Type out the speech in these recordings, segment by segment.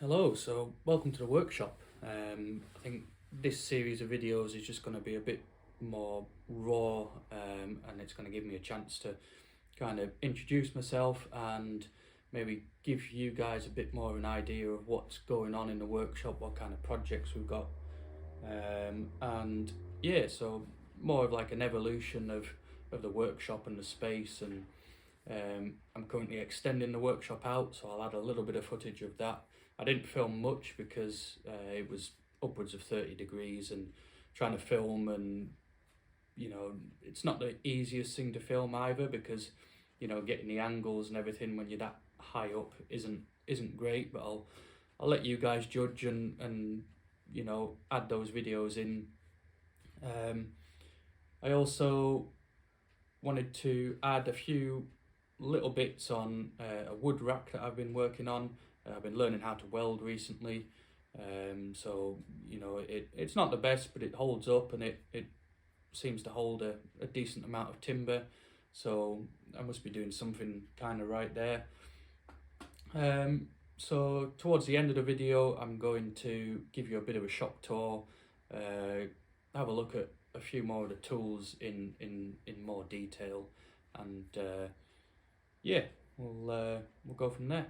Hello, so welcome to the workshop. I think this series of videos is just going to be a bit more raw, and it's going to give me a chance to kind of introduce myself and maybe give you guys a bit more of an idea of what's going on in the workshop, what kind of projects we've got, and yeah, so more of like an evolution of the workshop and the space. And I'm currently extending the workshop out, so I'll add a little bit of footage of that. I didn't film much because it was upwards of 30 degrees, and trying to film, and it's not the easiest thing to film either, because getting the angles and everything when you're that high up isn't great. But I'll let you guys judge and add those videos in. I also wanted to add a few little bits on a wood rack that I've been working on. I've been learning how to weld recently, so it's not the best, but it holds up, and it seems to hold a decent amount of timber, so I must be doing something kind of right there. So towards the end of the video, I'm going to give you a bit of a shop tour, have a look at a few more of the tools in more detail, and yeah, we'll go from there.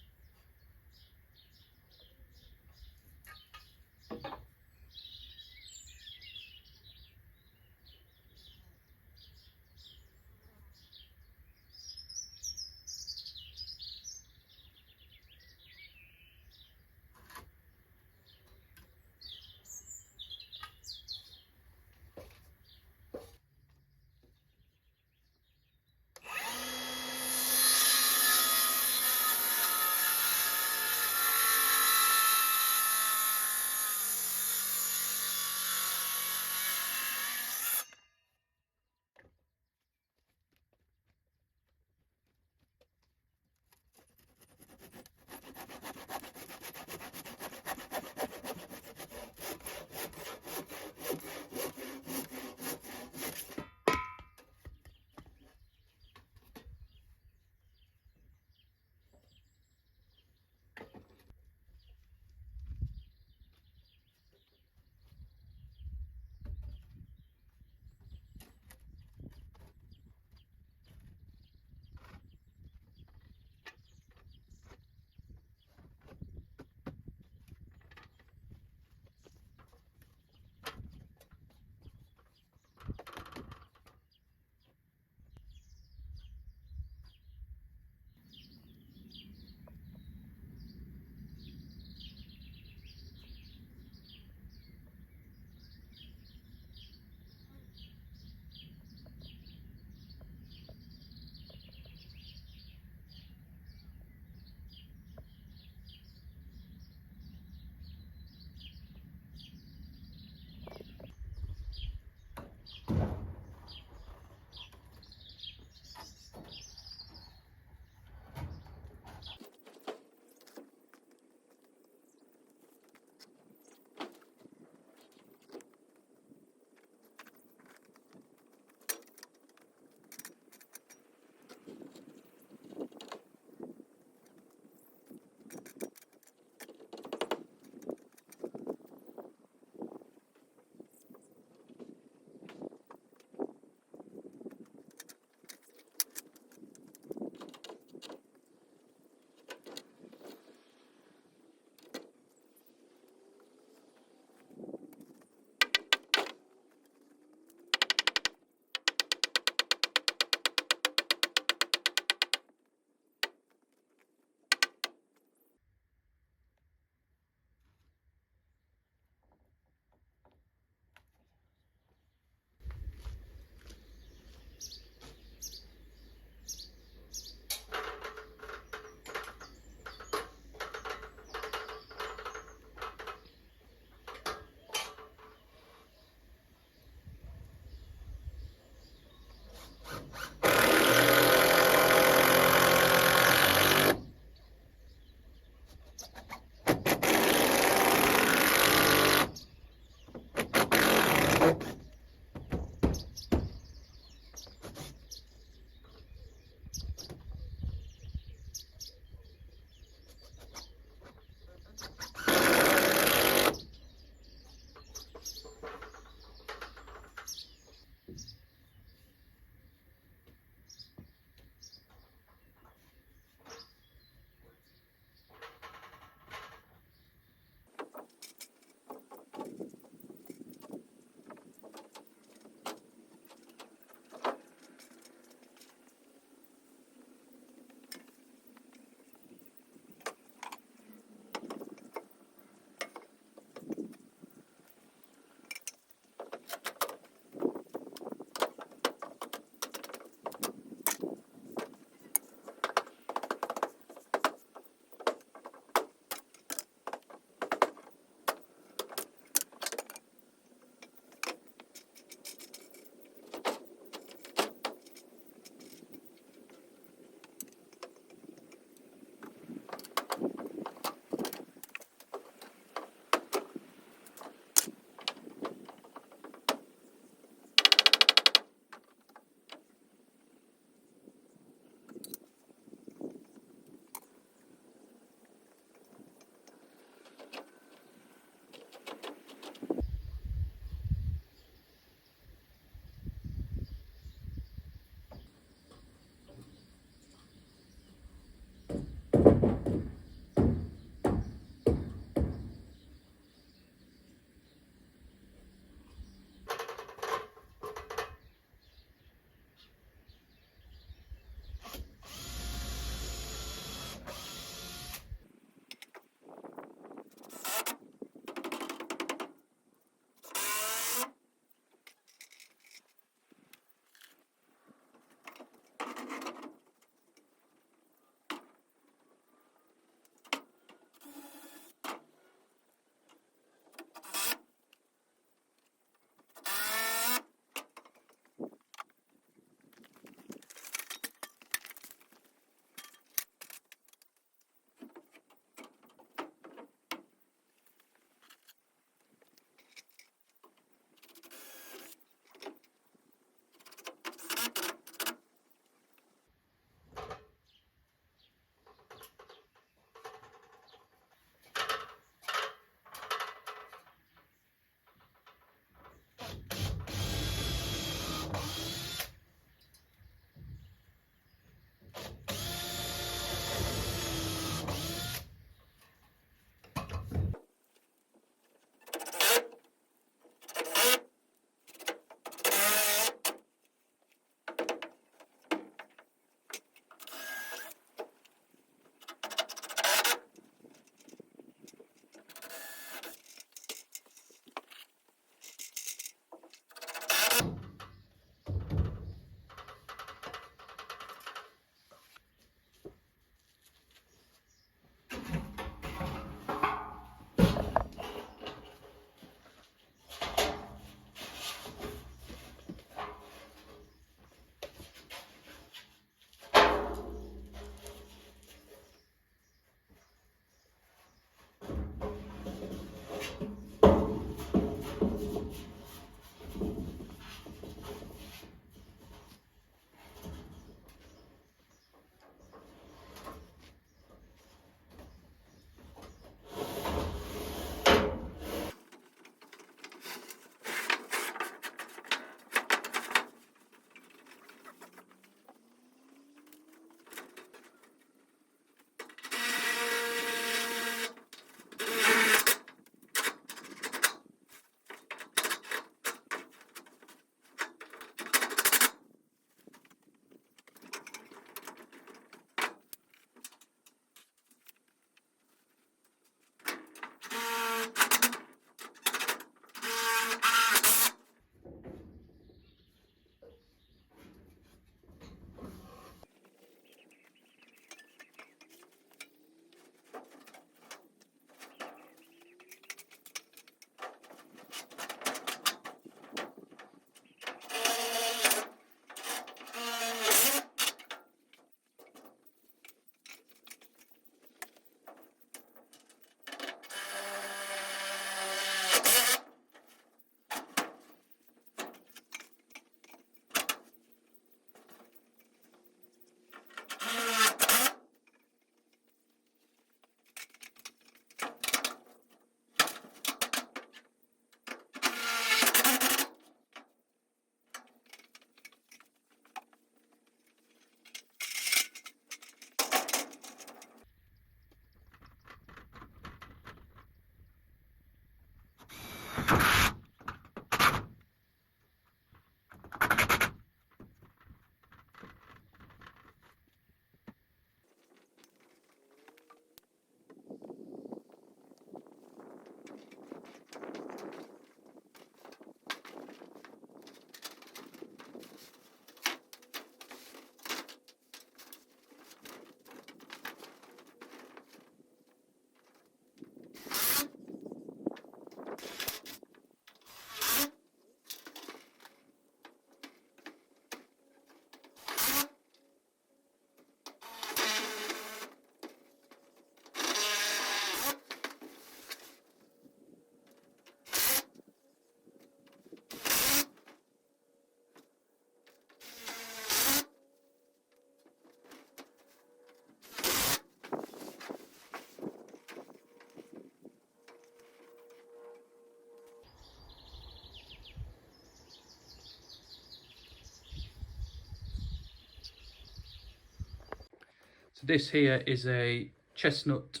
So this here is a chestnut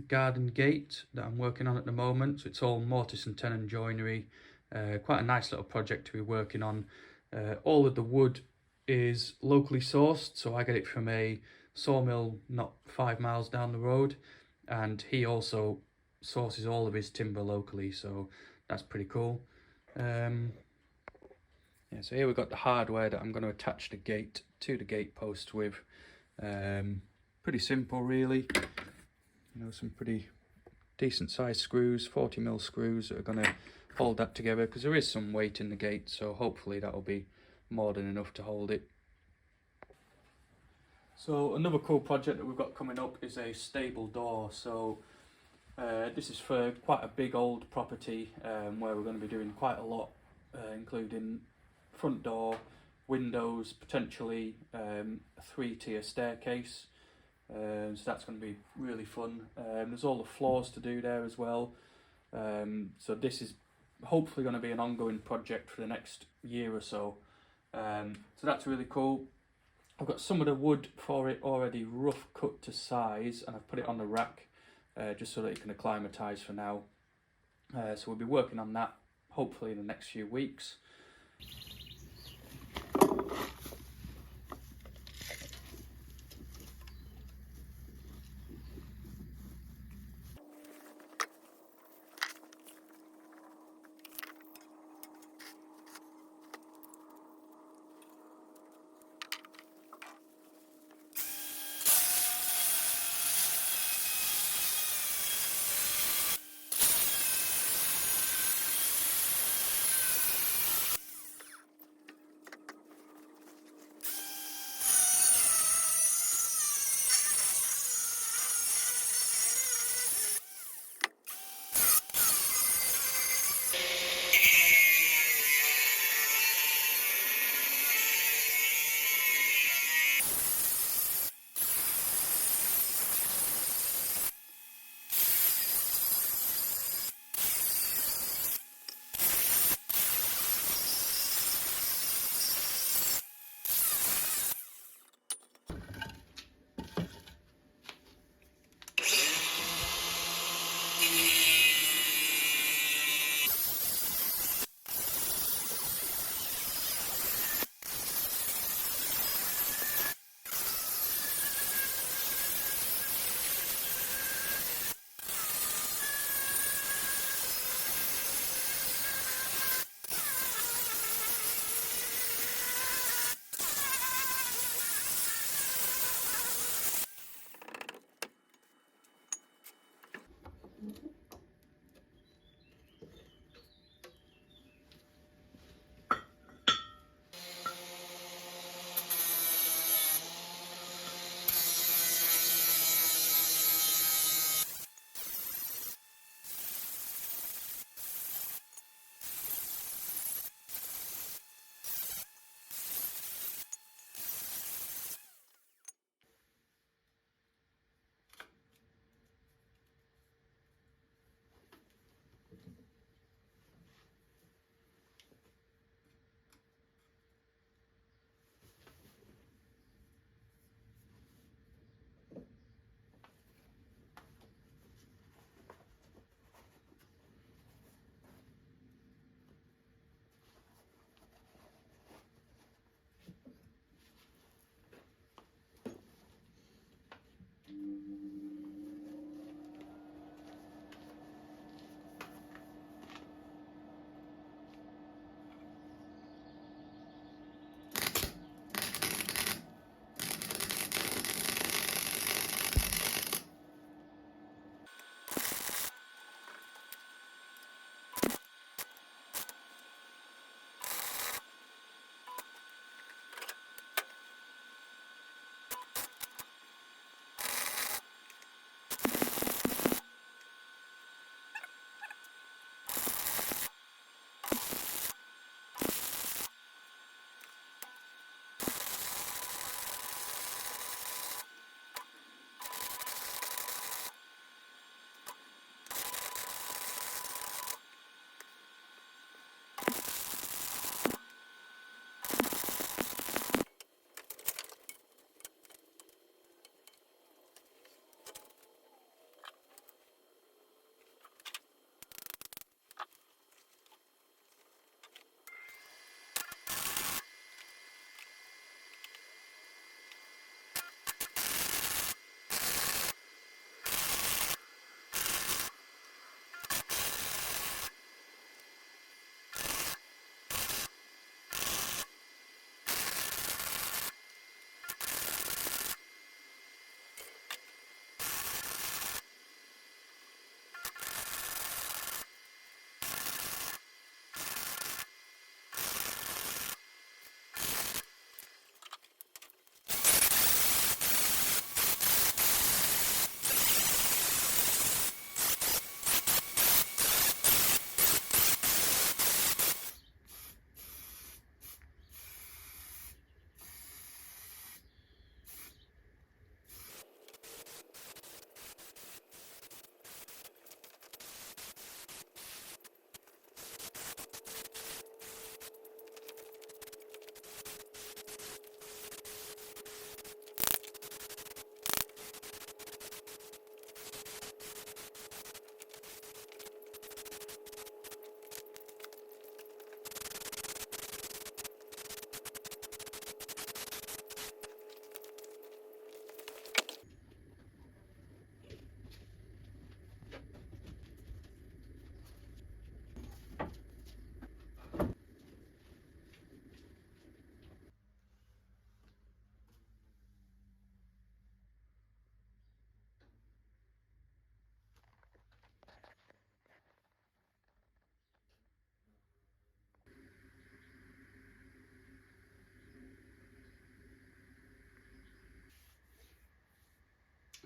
garden gate that I'm working on at the moment. So it's all mortise and tenon joinery. Quite a nice little project to be working on. All of the wood is locally sourced, so I get it from a sawmill not 5 miles down the road, and he also sources all of his timber locally, so that's pretty cool. Yeah, so here we've got the hardware that I'm going to attach the gate to the gate post with. Pretty simple really, you know, some pretty decent sized screws, 40mm screws that are going to hold that together, because there is some weight in the gate, so hopefully that'll be more than enough to hold it. So another cool project that we've got coming up is a stable door. So this is for quite a big old property where we're going to be doing quite a lot, including front door, windows, potentially a 3-tier staircase. So that's going to be really fun. There's all the floors to do there as well. So this is hopefully going to be an ongoing project for the next year or so. So that's really cool. I've got some of the wood for it already rough cut to size, and I've put it on the rack just so that it can acclimatise for now. So we'll be working on that hopefully in the next few weeks.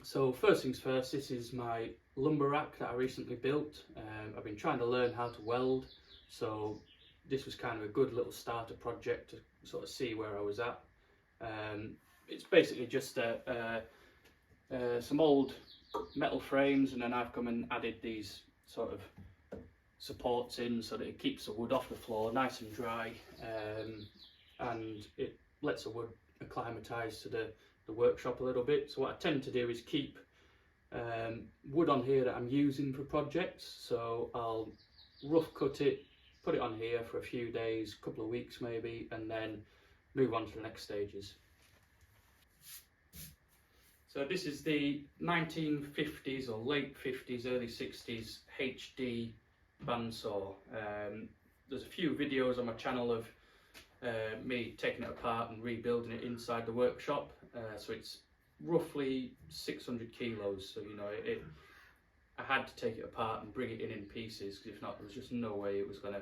So first things first, this is my lumber rack that I recently built. I've been trying to learn how to weld, so this was kind of a good little starter project to sort of see where I was at. It's basically just some old metal frames, and then I've come and added these sort of supports in so that it keeps the wood off the floor nice and dry, and it lets the wood acclimatise to the workshop a little bit. So what I tend to do is keep wood on here that I'm using for projects, so I'll rough cut it, put it on here for a few days, couple of weeks maybe, and then move on to the next stages. So this is the 1950s or late 50s, early 60s HD bandsaw. There's a few videos on my channel of me taking it apart and rebuilding it inside the workshop. So it's roughly 600 kilos. So you know, I had to take it apart and bring it in pieces, because if not, there was just no way it was going to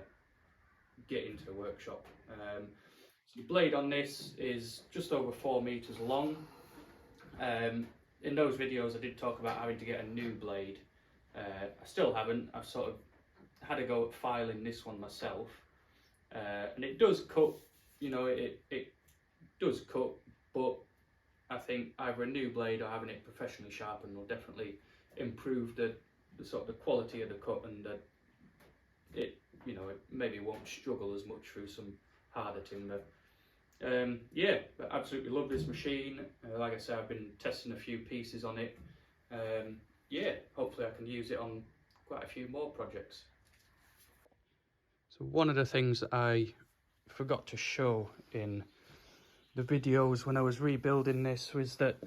get into the workshop. So the blade on this is just over 4 meters long. In those videos I did talk about having to get a new blade. I still haven't. I've sort of had a go at filing this one myself, and it does cut, you know, it does cut, but I think either a new blade or having it professionally sharpened will definitely improve the sort of the quality of the cut, and that it, you know, it maybe won't struggle as much through some harder timber. Yeah, but absolutely love this machine. Like I said, I've been testing a few pieces on it. Yeah, hopefully I can use it on quite a few more projects. So one of the things that I forgot to show in the videos when I was rebuilding this was that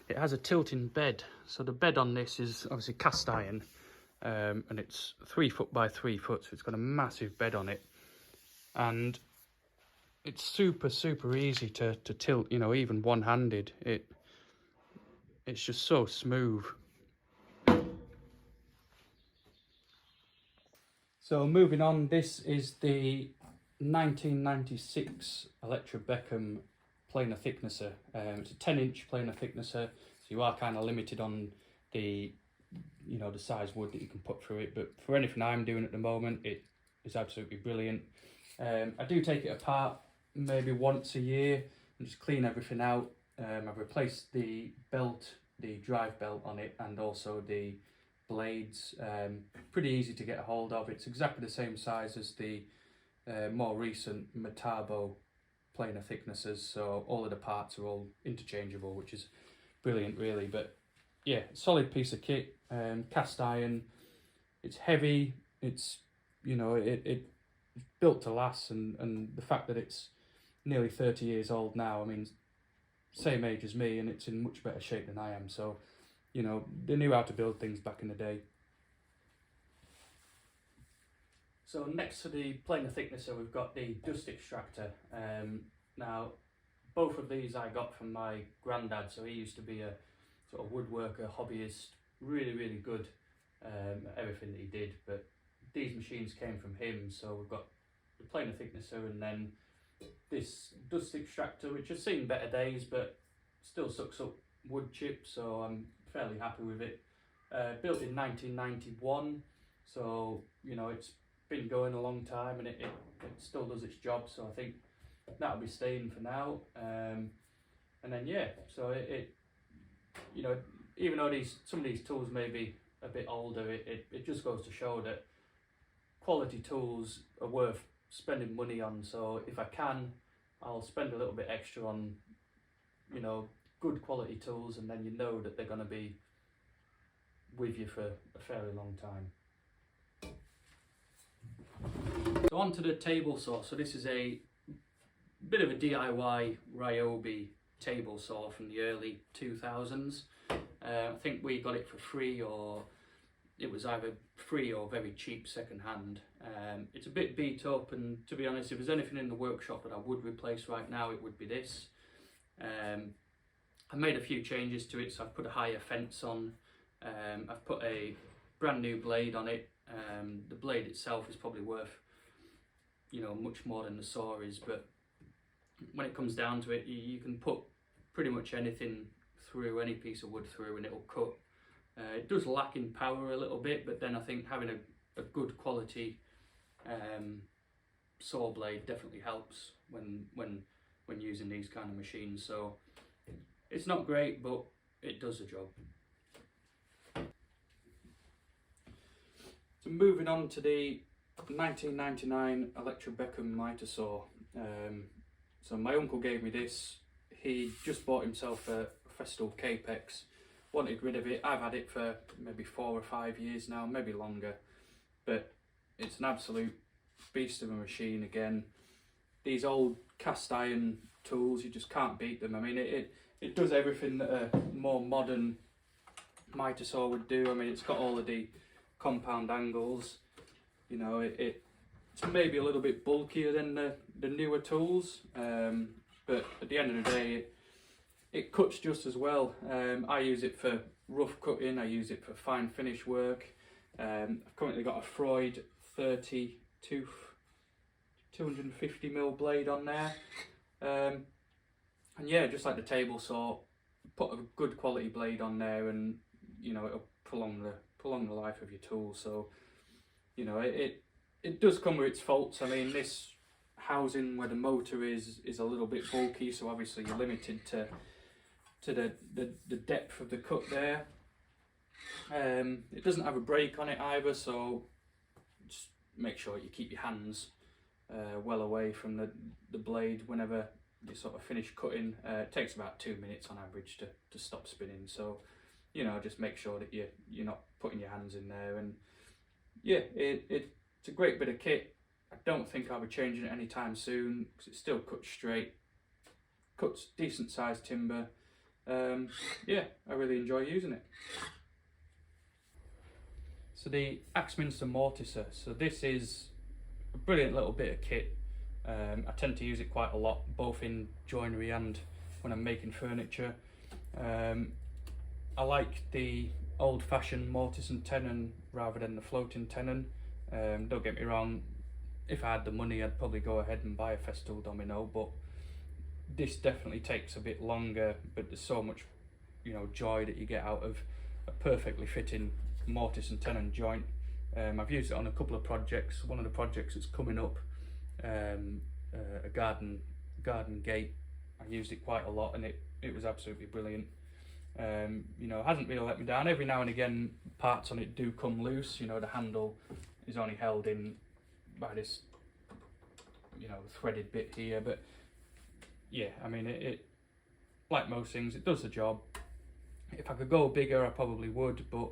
it has a tilting bed. So the bed on this is obviously cast iron, and it's 3 foot by 3 foot, so it's got a massive bed on it. And it's super easy to tilt, you know, even one-handed. It's just so smooth. So moving on, this is the 1996 Electra Beckham planer thicknesser. It's a 10-inch planer thicknesser, so you are kind of limited on the, you know, the size wood that you can put through it. But for anything I'm doing at the moment, it is absolutely brilliant. I do take it apart maybe once a year and just clean everything out. I've replaced the belt, the drive belt on it, and also the blades. Pretty easy to get a hold of. It's exactly the same size as the more recent Metabo planer thicknesses, so all of the parts are all interchangeable, which is brilliant really. But yeah, solid piece of kit, cast iron. It's heavy, it's, you know, it's built to last, and the fact that it's nearly 30 years old now, I mean, same age as me, and it's in much better shape than I am. So, you know, they knew how to build things back in the day. So next to the planer thicknesser, we've got the dust extractor. Now, both of these I got from my granddad. So he used to be a sort of woodworker, hobbyist, really good at everything that he did. But these machines came from him. So we've got the planer thicknesser, and then this dust extractor, which has seen better days, but still sucks up wood chips, so I'm fairly happy with it. Built in 1991, so you know, it's been going a long time, and it still does its job, so I think that'll be staying for now. And then yeah, so it you know, even though some of these tools may be a bit older, it just goes to show that quality tools are worth spending money on. So if I can, I'll spend a little bit extra on, you know, good quality tools, and then you know that they're going to be with you for a fairly long time. So on to the table saw. So this is a bit of a DIY Ryobi table saw from the early 2000s. I think we got it for free, or it was either free or very cheap second hand. It's a bit beat up, and to be honest, if there's anything in the workshop that I would replace right now, it would be this. I made a few changes to it, so I've put a higher fence on. I've put a brand new blade on it. The blade itself is probably worth, you know, much more than the saw is, but when it comes down to it, you can put pretty much anything through, any piece of wood through, and it'll cut. It does lack in power a little bit, but then I think having a good quality saw blade definitely helps when using these kind of machines. So it's not great, but it does the job. So moving on to the 1999 Electric Beckham miter saw. So my uncle gave me this. He just bought himself a Festool Capex, wanted rid of it. I've had it for maybe 4 or 5 years now, maybe longer, but it's an absolute beast of a machine again. These old cast iron tools, you just can't beat them. I mean, it does everything that a more modern miter saw would do. I mean, it's got all of the compound angles, you know, it's maybe a little bit bulkier than the newer tools, but at the end of the day it cuts just as well. I use it for rough cutting, I use it for fine finish work. I've currently got a Freud 30 tooth 250mm blade on there, and yeah, just like the table saw, put a good quality blade on there and you know it'll prolong the life of your tool. So you know it does come with its faults. I mean, this housing where the motor is a little bit bulky, so obviously you're limited to the depth of the cut there. It doesn't have a brake on it either, so just make sure you keep your hands well away from the blade whenever you sort of finish cutting. It takes about 2 minutes on average to stop spinning, so you know, just make sure that you're not putting your hands in there. And yeah, it's a great bit of kit. I don't think I'll be changing it anytime soon because it still cuts straight, cuts decent sized timber. Yeah, I really enjoy using it. So the Axminster Mortiser, so this is a brilliant little bit of kit. I tend to use it quite a lot, both in joinery and when I'm making furniture. I like the old-fashioned mortise and tenon rather than the floating tenon. Don't get me wrong, if I had the money I'd probably go ahead and buy a Festool domino, but this definitely takes a bit longer, but there's so much, you know, joy that you get out of a perfectly fitting mortise and tenon joint. I've used it on a couple of projects. One of the projects that's coming up, a garden gate, I used it quite a lot and it was absolutely brilliant. You know, it hasn't really let me down. Every now and again parts on it do come loose, you know, the handle is only held in by this, you know, threaded bit here, but yeah, I mean it like most things, it does the job. If I could go bigger I probably would, but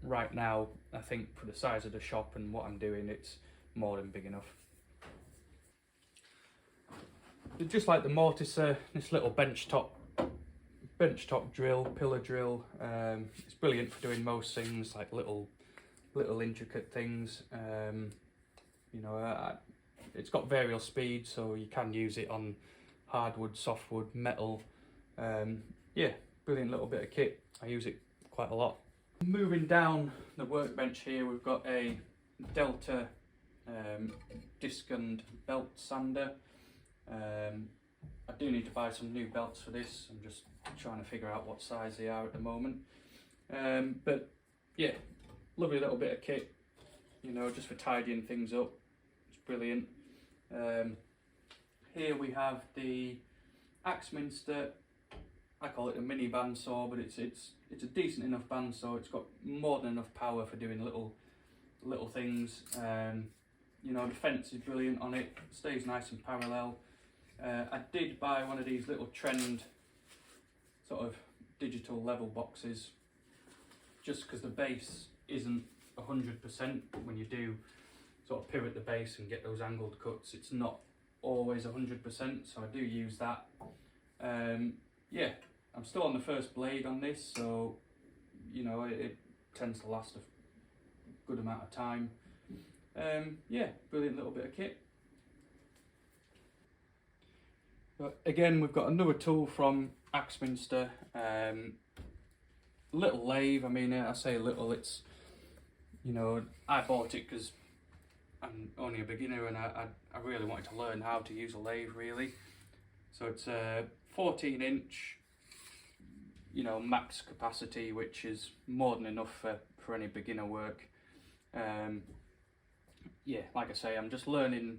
right now I think for the size of the shop and what I'm doing, it's more than big enough. Just like the mortiser, this little benchtop drill, pillar drill, it's brilliant for doing most things, like little intricate things. You know, it's got variable speeds, so you can use it on hardwood, softwood, metal. Yeah, brilliant little bit of kit. I use it quite a lot. Moving down the workbench here, we've got a Delta disc and belt sander. I do need to buy some new belts for this. I'm just trying to figure out what size they are at the moment. But yeah, lovely little bit of kit, you know, just for tidying things up. It's brilliant. Here we have the Axminster. I call it a mini bandsaw, but it's a decent enough bandsaw. It's got more than enough power for doing little things. You know, the fence is brilliant on it. Stays nice and parallel. I did buy one of these little Trend sort of digital level boxes, just because the base isn't 100%. When you do sort of pivot the base and get those angled cuts, it's not always 100%, so I do use that. Yeah, I'm still on the first blade on this, so you know it tends to last a good amount of time. Yeah, brilliant little bit of kit. But again, we've got another tool from Axminster, little lathe. I mean, I say little, it's, you know, I bought it because I'm only a beginner and I really wanted to learn how to use a lathe really. So it's a 14 inch, you know, max capacity, which is more than enough for any beginner work. Yeah, like I say, I'm just learning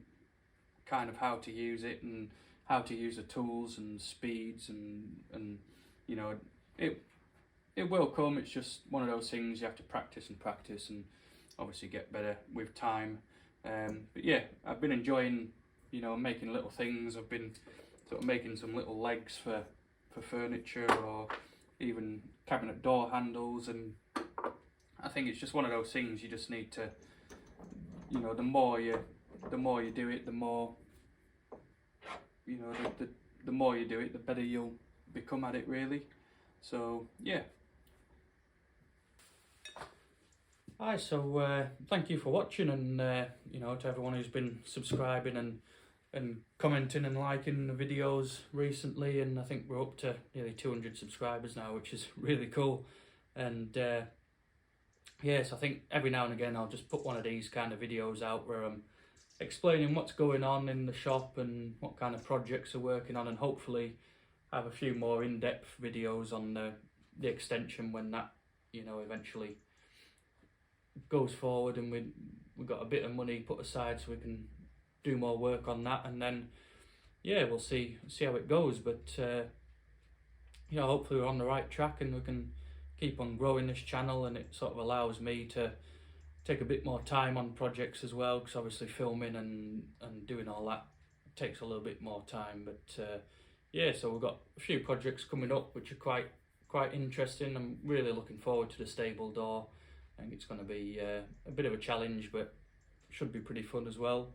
kind of how to use it and how to use the tools and speeds, and you know, it will come. It's just one of those things you have to practice and obviously get better with time. But yeah, I've been enjoying, you know, making little things. I've been sort of making some little legs for furniture, or even cabinet door handles, and I think it's just one of those things you just need to, you know, the more you do it, the more, you know, the more you do it, the better you'll become at it, really. So yeah. Hi, so thank you for watching, and you know, to everyone who's been subscribing and commenting and liking the videos recently, and I think we're up to nearly 200 subscribers now, which is really cool. And yes, I think every now and again I'll just put one of these kind of videos out where I'm explaining what's going on in the shop and what kind of projects are working on, and hopefully have a few more in-depth videos on the extension when that, you know, eventually goes forward and we've got a bit of money put aside so we can do more work on that, and then yeah, we'll see how it goes. But you know, hopefully we're on the right track and we can keep on growing this channel, and it sort of allows me to take a bit more time on projects as well, because obviously filming and doing all that takes a little bit more time. But yeah, so we've got a few projects coming up which are quite interesting. I'm really looking forward to the stable door. I think it's going to be a bit of a challenge, but should be pretty fun as well.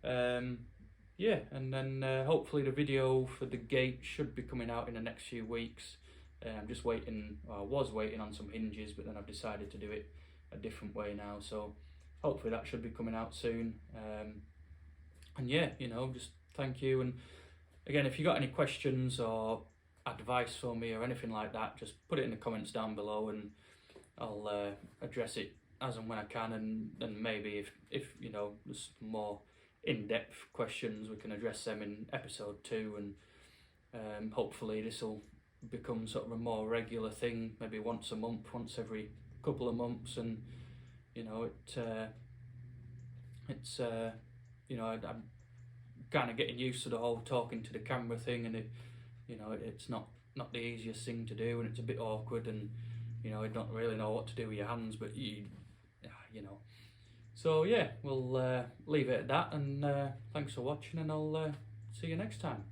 Yeah, and then hopefully the video for the gate should be coming out in the next few weeks. I'm just waiting, well, I was waiting on some hinges, but then I've decided to do it a different way now, so hopefully that should be coming out soon. And yeah, you know, just thank you, and again, if you got any questions or advice for me or anything like that, just put it in the comments down below, and I'll address it as and when I can, and maybe if you know, there's more in-depth questions, we can address them in episode 2, and hopefully this will become sort of a more regular thing, maybe once a month, once every couple of months. And you know, it's you know, I'm kind of getting used to the whole talking to the camera thing, and you know, it's not the easiest thing to do, and it's a bit awkward, and you know, you don't really know what to do with your hands, but you know. So yeah, we'll leave it at that, and thanks for watching, and I'll see you next time.